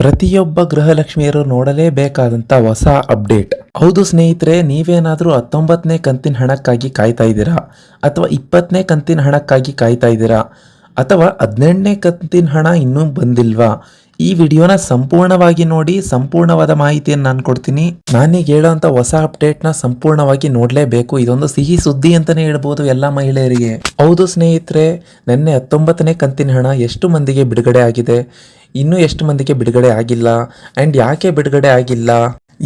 ಪ್ರತಿಯೊಬ್ಬ ಗೃಹಲಕ್ಷ್ಮಿಯರು ನೋಡಲೇಬೇಕಾದಂತ ಹೊಸ ಅಪ್ಡೇಟ್. ಹೌದು ಸ್ನೇಹಿತರೆ, ನೀವೇನಾದ್ರೂ 19ನೇ ಕಂತಿನ ಹಣಕ್ಕಾಗಿ ಕಾಯ್ತಾ ಇದ್ದೀರಾ, ಅಥವಾ 20ನೇ ಕಂತಿನ ಹಣಕ್ಕಾಗಿ ಕಾಯ್ತಾ ಇದ್ದೀರಾ, ಅಥವಾ 18ನೇ ಕಂತಿನ ಹಣ ಇನ್ನೂ ಬಂದಿಲ್ವಾ? ಈ ವಿಡಿಯೋನ ಸಂಪೂರ್ಣವಾಗಿ ನೋಡಿ, ಸಂಪೂರ್ಣವಾದ ಮಾಹಿತಿಯನ್ನು ನಾನು ಕೊಡ್ತೀನಿ. ನಾನೀಗ ಹೇಳೋಂಥ ಹೊಸ ಅಪ್ಡೇಟ್ನ ಸಂಪೂರ್ಣವಾಗಿ ನೋಡಲೇಬೇಕು. ಇದೊಂದು ಸಿಹಿ ಸುದ್ದಿ ಅಂತಾನೆ ಹೇಳ್ಬೋದು ಎಲ್ಲ ಮಹಿಳೆಯರಿಗೆ. ಹೌದು ಸ್ನೇಹಿತರೆ, ನಿನ್ನೆ 19ನೇ ಕಂತಿನ ಹಣ ಎಷ್ಟು ಮಂದಿಗೆ ಬಿಡುಗಡೆ ಆಗಿದೆ, ಇನ್ನೂ ಎಷ್ಟು ಮಂದಿಗೆ ಬಿಡುಗಡೆ ಆಗಿಲ್ಲ, ಆ್ಯಂಡ್ ಯಾಕೆ ಬಿಡುಗಡೆ ಆಗಿಲ್ಲ,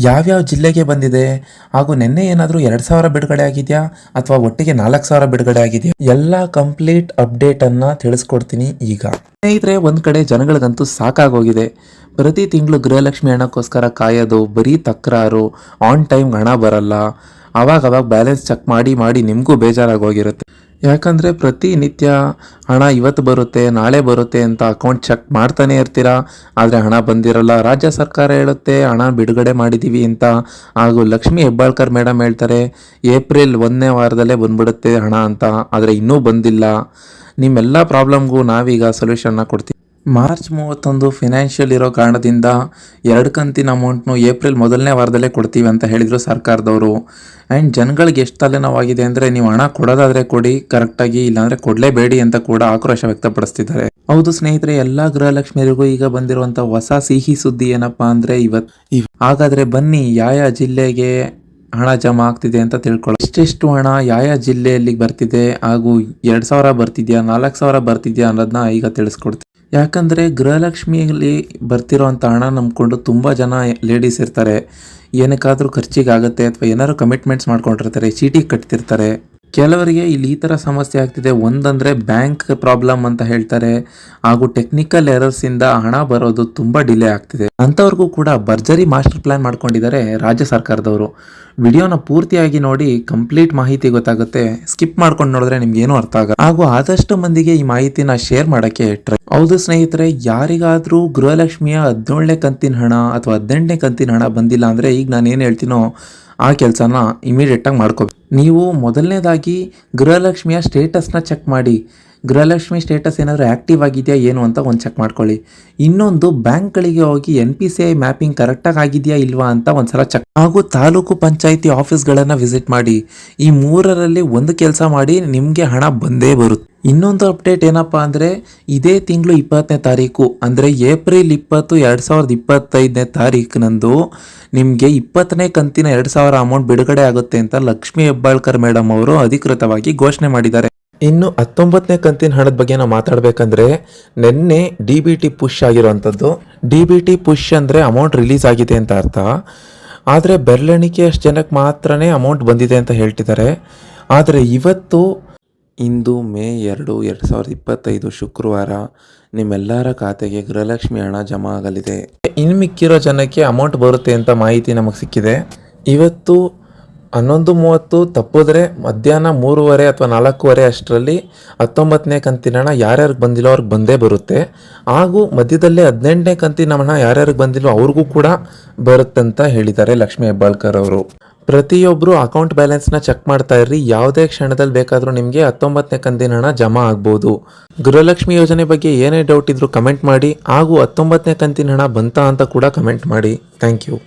ಯಾವ್ಯಾವ ಜಿಲ್ಲೆಗೆ ಬಂದಿದೆ, ಹಾಗೂ ನಿನ್ನೆ ಏನಾದರೂ 2,000 ಬಿಡುಗಡೆ ಆಗಿದೆಯಾ ಅಥವಾ ಒಟ್ಟಿಗೆ 4,000 ಬಿಡುಗಡೆ ಆಗಿದೆಯಾ, ಎಲ್ಲ ಕಂಪ್ಲೀಟ್ ಅಪ್ಡೇಟನ್ನು ತಿಳಿಸ್ಕೊಡ್ತೀನಿ ಈಗ. ಸ್ನೇಹಿತರೆ, ಒಂದು ಕಡೆ ಜನಗಳಿಗಂತೂ ಸಾಕಾಗೋಗಿದೆ. ಪ್ರತಿ ತಿಂಗಳು ಗೃಹಲಕ್ಷ್ಮಿ ಹಣಕ್ಕೋಸ್ಕರ ಕಾಯೋದು, ಬರೀ ತಕರಾರು, ಆನ್ ಟೈಮ್ ಹಣ ಬರಲ್ಲ, ಅವಾಗ ಬ್ಯಾಲೆನ್ಸ್ ಚೆಕ್ ಮಾಡಿ ನಿಮಗೂ ಬೇಜಾರಾಗೋಗಿರುತ್ತೆ. ಯಾಕಂದರೆ ಪ್ರತಿನಿತ್ಯ ಹಣ ಇವತ್ತು ಬರುತ್ತೆ, ನಾಳೆ ಬರುತ್ತೆ ಅಂತ ಅಕೌಂಟ್ ಚೆಕ್ ಮಾಡ್ತಾನೆ ಇರ್ತೀರಾ, ಆದರೆ ಹಣ ಬಂದಿರಲ್ಲ. ರಾಜ್ಯ ಸರ್ಕಾರ ಹೇಳುತ್ತೆ ಹಣ ಬಿಡುಗಡೆ ಮಾಡಿದ್ದೀವಿ ಅಂತ, ಹಾಗೂ ಲಕ್ಷ್ಮಿ ಹೆಬ್ಬಾಳ್ಕರ್ ಮೇಡಮ್ ಹೇಳ್ತಾರೆ ಏಪ್ರಿಲ್ 1ನೇ ವಾರದಲ್ಲೇ ಬಂದ್ಬಿಡುತ್ತೆ ಹಣ ಅಂತ, ಆದರೆ ಇನ್ನೂ ಬಂದಿಲ್ಲ. ನಿಮ್ಮೆಲ್ಲ ಪ್ರಾಬ್ಲಮ್ಗೂ ನಾವೀಗ ಸೊಲ್ಯೂಷನ್ನ ಕೊಡ್ತೀವಿ. ಮಾರ್ಚ್ 31 ಫಿನಾನ್ಷಿಯಲ್ ಇರೋ ಕಾರಣದಿಂದ 2 ಕಂತಿನ ಅಮೌಂಟ್ನು ಏಪ್ರಿಲ್ 1ನೇ ವಾರದಲ್ಲೇ ಕೊಡ್ತೀವಿ ಅಂತ ಹೇಳಿದರು ಸರ್ಕಾರದವರು. ಆ್ಯಂಡ್ ಜನಗಳಿಗೆ ಎಷ್ಟು ತಲೆನೋವಾಗಿದೆ ಅಂದರೆ, ನೀವು ಹಣ ಕೊಡೋದಾದರೆ ಕೊಡಿ ಕರೆಕ್ಟಾಗಿ, ಇಲ್ಲಾಂದರೆ ಕೊಡಲೇಬೇಡಿ ಅಂತ ಕೂಡ ಆಕ್ರೋಶ ವ್ಯಕ್ತಪಡಿಸ್ತಿದ್ದಾರೆ. ಹೌದು ಸ್ನೇಹಿತರೆ, ಎಲ್ಲ ಗೃಹಲಕ್ಷ್ಮಿಯರಿಗೂ ಈಗ ಬಂದಿರುವಂಥ ಹೊಸ ಸಿಹಿ ಸುದ್ದಿ ಏನಪ್ಪ ಅಂದರೆ ಹಾಗಾದರೆ ಬನ್ನಿ ಯಾವ ಜಿಲ್ಲೆಗೆ ಹಣ ಜಮಾ ಆಗ್ತಿದೆ ಅಂತ ತಿಳ್ಕೊಳ್ಳಿ. ಎಷ್ಟೆಷ್ಟು ಹಣ ಯಾವ ಜಿಲ್ಲೆಯಲ್ಲಿ ಬರ್ತಿದೆ, ಹಾಗೂ 2,000 ಬರ್ತಿದ್ಯಾ, 4,000 ಬರ್ತಿದ್ಯಾ ಅನ್ನೋದನ್ನ ಈಗ ತಿಳಿಸ್ಕೊಡ್ತೀನಿ. ಯಾಕಂದರೆ ಗೃಹಲಕ್ಷ್ಮಿಯಲ್ಲಿ ಬರ್ತಿರೋವಂಥ ಹಣ ನಂಬ್ಕೊಂಡು ತುಂಬ ಜನ ಲೇಡೀಸ್ ಇರ್ತಾರೆ. ಏನಕ್ಕಾದರೂ ಖರ್ಚಿಗಾಗುತ್ತೆ ಅಥವಾ ಏನಾದ್ರು ಕಮಿಟ್ಮೆಂಟ್ಸ್ ಮಾಡ್ಕೊಂಡಿರ್ತಾರೆ, ಚೀಟಿ ಕಟ್ತಿರ್ತಾರೆ. ಕೆಲವರಿಗೆ ಇಲ್ಲಿ ಈ ಥರ ಸಮಸ್ಯೆ ಆಗ್ತಿದೆ. ಒಂದಂದರೆ ಬ್ಯಾಂಕ್ ಪ್ರಾಬ್ಲಮ್ ಅಂತ ಹೇಳ್ತಾರೆ, ಹಾಗೂ ಟೆಕ್ನಿಕಲ್ ಎರರ್ಸಿಂದ ಹಣ ಬರೋದು ತುಂಬ ಡಿಲೇ ಆಗ್ತಿದೆ. ಅಂಥವ್ರಿಗೂ ಕೂಡ ಭರ್ಜರಿ ಮಾಸ್ಟರ್ ಪ್ಲಾನ್ ಮಾಡ್ಕೊಂಡಿದ್ದಾರೆ ರಾಜ್ಯ ಸರ್ಕಾರದವರು. ವಿಡಿಯೋನ ಪೂರ್ತಿಯಾಗಿ ನೋಡಿ, ಕಂಪ್ಲೀಟ್ ಮಾಹಿತಿ ಗೊತ್ತಾಗುತ್ತೆ. ಸ್ಕಿಪ್ ಮಾಡ್ಕೊಂಡು ನೋಡಿದ್ರೆ ನಿಮ್ಗೇನು ಅರ್ಥ ಆಗಲ್ಲ. ಹಾಗೂ ಆದಷ್ಟು ಮಂದಿಗೆ ಈ ಮಾಹಿತಿನ ಶೇರ್ ಮಾಡೋಕ್ಕೆ ಟ್ರೈ. ಹೌದು ಸ್ನೇಹಿತರೆ, ಯಾರಿಗಾದರೂ ಗೃಹಲಕ್ಷ್ಮಿಯ 17ನೇ ಕಂತಿನ ಹಣ ಅಥವಾ 18ನೇ ಕಂತಿನ ಹಣ ಬಂದಿಲ್ಲ ಅಂದರೆ, ಈಗ ನಾನು ಏನು ಹೇಳ್ತೀನೋ ಆ ಕೆಲಸನ ಇಮಿಡಿಯೇಟಾಗಿ ಮಾಡ್ಕೋಬೇಕು. ನೀವು ಮೊದಲನೇದಾಗಿ ಗೃಹಲಕ್ಷ್ಮಿಯ ಸ್ಟೇಟಸ್ನ ಚೆಕ್ ಮಾಡಿ. ಗೃಹಲಕ್ಷ್ಮಿ ಸ್ಟೇಟಸ್ ಏನಾದರೂ ಆ್ಯಕ್ಟಿವ್ ಆಗಿದೆಯಾ ಏನು ಅಂತ ಒಂದು ಚೆಕ್ ಮಾಡ್ಕೊಳ್ಳಿ. ಇನ್ನೊಂದು, ಬ್ಯಾಂಕ್ಗಳಿಗೆ ಹೋಗಿ NPCI ಮ್ಯಾಪಿಂಗ್ ಕರೆಕ್ಟಾಗಿ ಆಗಿದೆಯಾ ಇಲ್ವಾ ಅಂತ ಒಂದು ಸಲ ಚೆಕ್. ಹಾಗೂ ತಾಲೂಕು ಪಂಚಾಯಿತಿ ಆಫೀಸ್ಗಳನ್ನು ವಿಸಿಟ್ ಮಾಡಿ. ಈ 3ರಲ್ಲಿ ಒಂದು ಕೆಲಸ ಮಾಡಿ, ನಿಮಗೆ ಹಣ ಬಂದೇ ಬರುತ್ತೆ. ಇನ್ನೊಂದು ಅಪ್ಡೇಟ್ ಏನಪ್ಪ ಅಂದರೆ, ಇದೇ ತಿಂಗಳು 20ನೇ ತಾರೀಕು ಅಂದರೆ ಏಪ್ರಿಲ್ 20, 2025ನೇ ತಾರೀಕಿನಂದು ನಿಮಗೆ 20ನೇ ಕಂತಿನ 2,000 ಅಮೌಂಟ್ ಬಿಡುಗಡೆ ಆಗುತ್ತೆ ಅಂತ ಲಕ್ಷ್ಮಿ ಹೆಬ್ಬಾಳ್ಕರ್ ಮೇಡಮ್ ಅವರು ಅಧಿಕೃತವಾಗಿ ಘೋಷಣೆ ಮಾಡಿದ್ದಾರೆ. ಇನ್ನು 19ನೇ ಕಂತಿನ ಹಣದ ಬಗ್ಗೆ ನಾವು ಮಾತಾಡಬೇಕಂದ್ರೆ, ನಿನ್ನೆ DBT ಪುಷ್ ಆಗಿರುವಂಥದ್ದು. DBT ಪುಷ್ ಅಂದರೆ ಅಮೌಂಟ್ ರಿಲೀಸ್ ಆಗಿದೆ ಅಂತ ಅರ್ಥ. ಆದರೆ ಬೆರಳೆಣಿಕೆಯಷ್ಟು ಜನಕ್ಕೆ ಮಾತ್ರನೇ ಅಮೌಂಟ್ ಬಂದಿದೆ ಅಂತ ಹೇಳ್ತಿದ್ದಾರೆ. ಆದರೆ ಇಂದು ಮೇ 2, 2025 ಶುಕ್ರವಾರ ನಿಮ್ಮೆಲ್ಲರ ಖಾತೆಗೆ ಗೃಹಲಕ್ಷ್ಮಿ ಹಣ ಜಮಾ ಆಗಲಿದೆ. ಇನ್ನು ಮಿಕ್ಕಿರೋ ಜನಕ್ಕೆ ಅಮೌಂಟ್ ಬರುತ್ತೆ ಅಂತ ಮಾಹಿತಿ ನಮಗೆ ಸಿಕ್ಕಿದೆ. ಇವತ್ತು 11:30 ತಪ್ಪಿದ್ರೆ ಮಧ್ಯಾಹ್ನ 3:30 ಅಥವಾ 4:15 ಅಷ್ಟರಲ್ಲಿ 19ನೇ ಕಂತಿನ ಹಣ ಯಾರ್ಯಾರಿಗೆ ಬಂದಿಲ್ಲೋ ಅವ್ರಿಗೆ ಬಂದೇ ಬರುತ್ತೆ. ಹಾಗೂ ಮಧ್ಯದಲ್ಲೇ 18ನೇ ಕಂತಿನ ಹಣ ಯಾರ್ಯಾರಿಗೆ ಬಂದಿಲ್ಲೋ ಅವ್ರಿಗೂ ಕೂಡ ಬರುತ್ತಂತ ಹೇಳಿದ್ದಾರೆ ಲಕ್ಷ್ಮಿ ಹೆಬ್ಬಾಳ್ಕರ್ ಅವರು. ಪ್ರತಿಯೊಬ್ಬರು ಅಕೌಂಟ್ ಬ್ಯಾಲೆನ್ಸ್ನ ಚೆಕ್ ಮಾಡ್ತಾ ಇರ್ರಿ. ಯಾವುದೇ ಕ್ಷಣದಲ್ಲಿ ಬೇಕಾದರೂ ನಿಮಗೆ 19ನೇ ಕಂತಿನ ಹಣ ಜಮಾ ಆಗ್ಬೋದು. ಗೃಹಲಕ್ಷ್ಮಿ ಯೋಜನೆ ಬಗ್ಗೆ ಏನೇ ಡೌಟ್ ಇದ್ರೂ ಕಮೆಂಟ್ ಮಾಡಿ, ಹಾಗೂ 19ನೇ ಕಂತಿನ ಹಣ ಬಂತಾ ಅಂತ ಕೂಡ ಕಮೆಂಟ್ ಮಾಡಿ. Thank you.